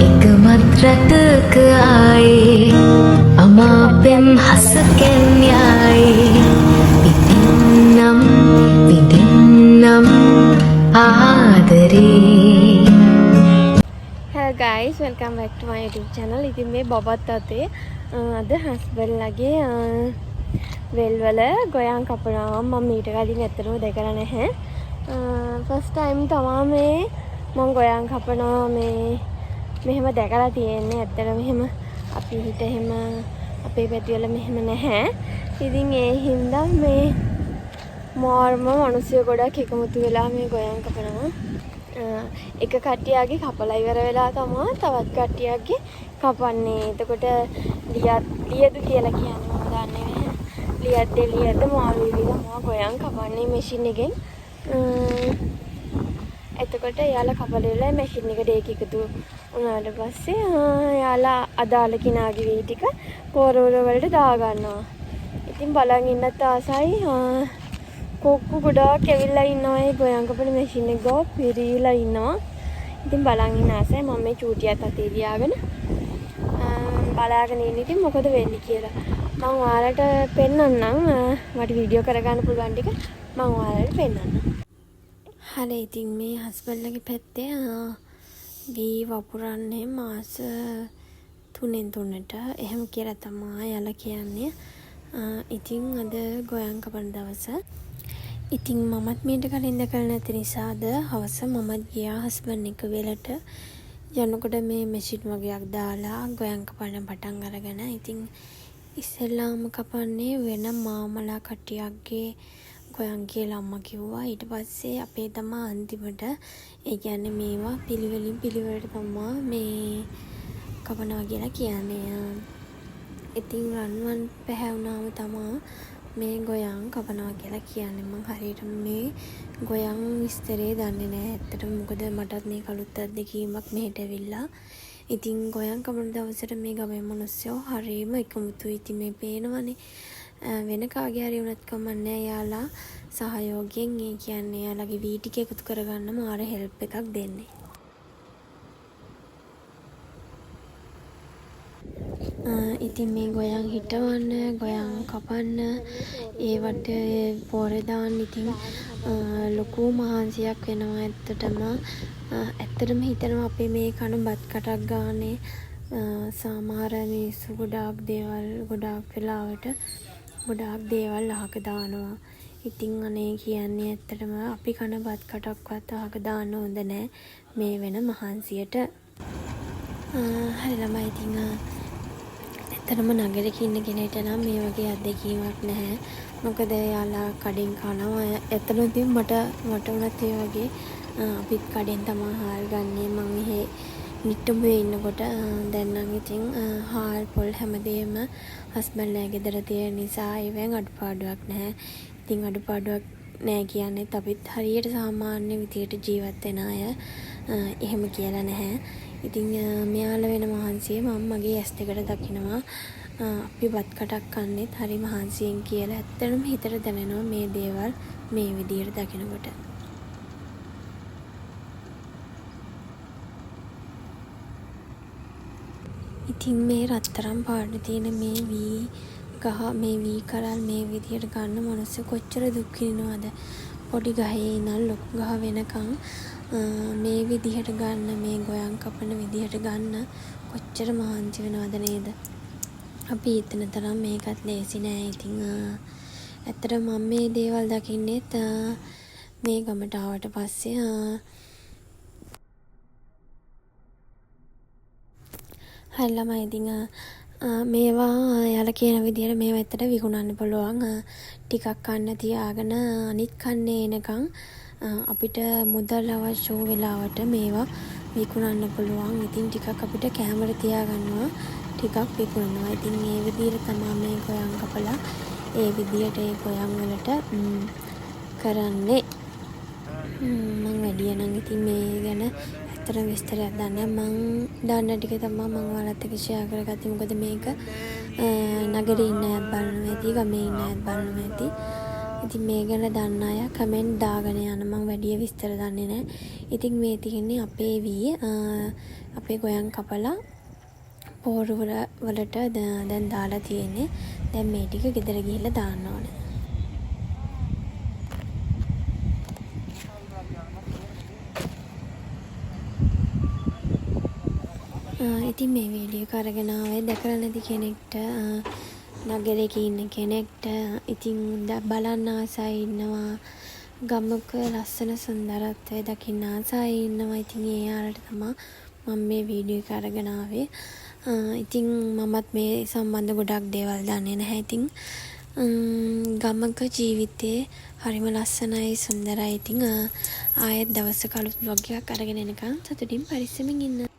එකමත් රටක ආයේ අමාපෙම් හසකෙන් යායේ ඉතින්නම් විඳින්නම් ආදරේ. Hello guys, welcome back to my YouTube channel. ඉතින් මේ බබත් අතේ අද හස්බන්ඩ්ලාගේ වෙල් වල ගොයන් කපනවා. මම ඊට කලින් ඇත්තටම දැකලා නැහැ. ෆස්ට් ටයිම් තමයි මේ මම ගොයන් කපනවා මේ මෙහෙම දැකලා තියෙන්නේ. ඇත්තටම මෙහෙම අපි හිත එහෙම අපේ පැති වල මෙහෙම නැහැ. ඉතින් ඒ හින්දා මේ මාර්ම මිනිස්සු ගොඩක් එකමුතු වෙලා මේ ගොයන් කපනවා. එක කට්ටියගේ කපලා ඉවර වෙලා තමයි තවත් කට්ටියගේ කපන්නේ. එතකොට ලියදු කියලා කියන්නේ මම දන්නේ නැහැ. ලියද්ද මාළු විදිහට මම ගොයන් කපන්නේ මැෂින් එකෙන්. එතකොට යාලා කපලා ඉවරලා මැෂින් එකට ඒක එකතු වුණාට පස්සේ යාලා අදාළ කිනාගේ වී ටික පොරවල වලට දා ගන්නවා. ඉතින් බලන් ඉන්නත් ආසයි. කොක්කු ගොඩාක් ඇවිල්ලා ඉන්නවා ඒ ගොයන් කපන මැෂින් එක ගාව පිරීලා ඉන්නවා. ඉතින් බලන් ඉන්න ආසයි. මම මේ චූටියත් අතේ තියාගෙන බලාගෙන ඉන්න. ඉතින් මොකද වෙන්නේ කියලා මම ඔයාලට පෙන්නන්නම්. මට වීඩියෝ කරගන්න පුළුවන් ටික මම ඔයාලට පෙන්නන්නම්. හරි, ඉතින් මේ හස්බන්ඩ්ලාගේ පැත්තේ වී වපුරන්නේ මාස 3ට එහෙම කියලා තමයි යාලා කියන්නේ. ඉතින් අද ගොයන් කපන දවස. ඉතින් මමත් මීට කලින් දැකලා නැති නිසාද හවස මමත් ගියා හස්බන්ඩ් එක වෙලට යනකොට මේ මැෂින් වගේක් දාලා ගොයන් කපන්න පටන් අරගෙන. ඉතින් ඉස්සෙල්ලාම කපන්නේ වෙන මාමලා කට්ටියක්ගේ ගොයන් කියලා අම්මා කිව්වා. ඊට පස්සේ අපේ තමා අන්තිමට ඒ කියන්නේ මේවා පිළිවෙලින් පිළිවෙලට තමා මේ කපනවා කියලා කියන්නේ. ඉතින් රන්වන් පැහැවුනාම තමා මේ ගොයන් කපනවා කියලා කියන්නේ. මම හරියට මේ ගොයන් විස්තරේ දන්නේ නැහැ ඇත්තටම. මොකද මටත් මේ කලුත් අත්දැකීමක් මෙහෙට ඇවිල්ලා. ඉතින් ගොයන් කපන දවසට මේ ගමේ මිනිස්සු හරියම එකමුතුයි. ඉතින් මේ පේනවනේ වෙන කාගේ හරි වුණත් කමන්නේ යාලා සහයෝගයෙන් ඒ කියන්නේ යාලගේ වී ටික එකතු කරගන්න මාර හෙල්ප් එකක් දෙන්නේ. ඉතින් මේ ගොයන් හිටවන්න ගොයන් කපන්න ඒවට පොරේ දාන්න ඉතින් ලොකු මහන්සියක් වෙනවා ඇත්තටම හිතනවා අපේ මේ කන බත් කටක් ගානේ සමහර මිනිස්සු ගොඩාක් වෙලාවට ගොඩාක් දේවල් අහක දානවා. ඉතින් අනේ කියන්නේ ඇත්තටම අපි කන බත් කටක්වත් අහක දාන්න හොඳ නැහැ මේ වෙන මහන්සියට. හරි ළමයි, ඉතින් ඇත්තටම නගරෙක ඉන්න කෙනෙක්ට නම් මේ වගේ අත්දැකීමක් නැහැ. මොකද යාලා කඩෙන් කනවා. ඇත්තටම ඉතින් මට උනත් ඒ වගේ අපිත් කඩෙන් තමයි හාල් ගන්නේ. මම මෙහෙ නිට්ටඹුවේ ඉන්නකොට දැන් නම් ඉතින් හාල් පොල් හැමදේම හස්බන්ඩ්ලා ගෙදර තියෙන නිසා ඒවෙන් අඩුපාඩුවක් නැහැ. ඉතින් අඩුපාඩුවක් නැහැ කියන්නේත් අපිත් හරියට සාමාන්‍ය විදියට ජීවත් වෙන අය එහෙම කියලා නැහැ. ඉතින් මෙයාලා වෙන මහන්සිය මම මගේ ඇස් දෙකට දකිනවා. අපි බත් කටක් කන්නේත් හරි මහන්සියෙන් කියලා ඇත්තටම හිතට දැනෙනවා මේ දේවල් මේ විදියට දකිනකොට. ඉතින් මේ රත්තරන් පාට තියෙන මේ වී ගහ මේ වී කරල් මේ විදියට ගන්න මිනිස්සු කොච්චර දුක් විඳිනවද. පොඩි ගහේ ඉඳන් ලොකු ගහ වෙනකන් මේ විදිහට ගන්න මේ ගොයන් කපන විදිහට ගන්න කොච්චර මහන්සි වෙනවද නේද. අපි හිතන තරම් මේකත් ලේසි නෑ. ඉතින් ඇත්තටම මම මේ දේවල් දකින්නෙත් මේ ගමට ආවට පස්සේ. හරි ළමයි, ඉතින් මේවා යාලා කියන විදිහට මේවා ඇත්තට විකුණන්න පුළුවන්. ටිකක් කන්න තියාගෙන අනිත් කන්නේ එනකන් අපිට මුදල් අවශ්‍ය වූ වෙලාවට මේවා විකුණන්න පුළුවන්. ඉතින් ටිකක් අපිට කැමර තියාගන්නවා ටිකක් විකුණනවා. ඉතින් මේ විදිහට තමයි මේ ගොයන් කපලා ඒ විදිහට ඒ ගොයන් වලට කරන්නේ. මම වැඩි නම් ඉතින් මේ ගැන ඇත්තටම විස්තරයක් දන්නේ නැහැ. මම දන්න ටික තමයි මම ඔයාලත් එක්ක ෂෙයා කරගත්තේ. මොකද මේක නගරේ ඉන්න අයත් බලනවා ඇති, ගමේ ඉන්න අයත් බලනවා ඇති. ඉතින් මේ ගැන දන්න අය කමෙන්ට් දාගෙන යන්න. මම වැඩි විස්තර දන්නේ නැහැ. ඉතින් මේ තියෙන්නේ අපේ වී අපේ ගොයන් කපලා පෝරු වලට දැන් දාලා තියෙන්නේ. දැන් මේ ටික ගෙදර ගිහිල්ලා දාන්න ඕනේ. ඉතින් මේ වීඩියෝ එක අරගෙන ආවේ දැකලා නැති කෙනෙක්ට, නගරයක ඉන්න කෙනෙක්ට, ඉතින් බලන්න ආසයි ඉන්නවා, ගමක ලස්සන සුන්දරත්වය දකින්න ආසයි ඉන්නවා. ඉතින් ඒ ආරට තමයි මම මේ වීඩියෝ එක අරගෙන ආවේ. ඉතින් මමත් මේ සම්බන්ධ ගොඩක් දේවල් දන්නේ නැහැ. ඉතින් ගමක ජීවිතේ හරිම ලස්සනයි, සුන්දරයි. ඉතින් ආයෙත් දවසක අලුත් vlog එකක් අරගෙන එනකන් සතුටින් පරිස්සමින් ඉන්න.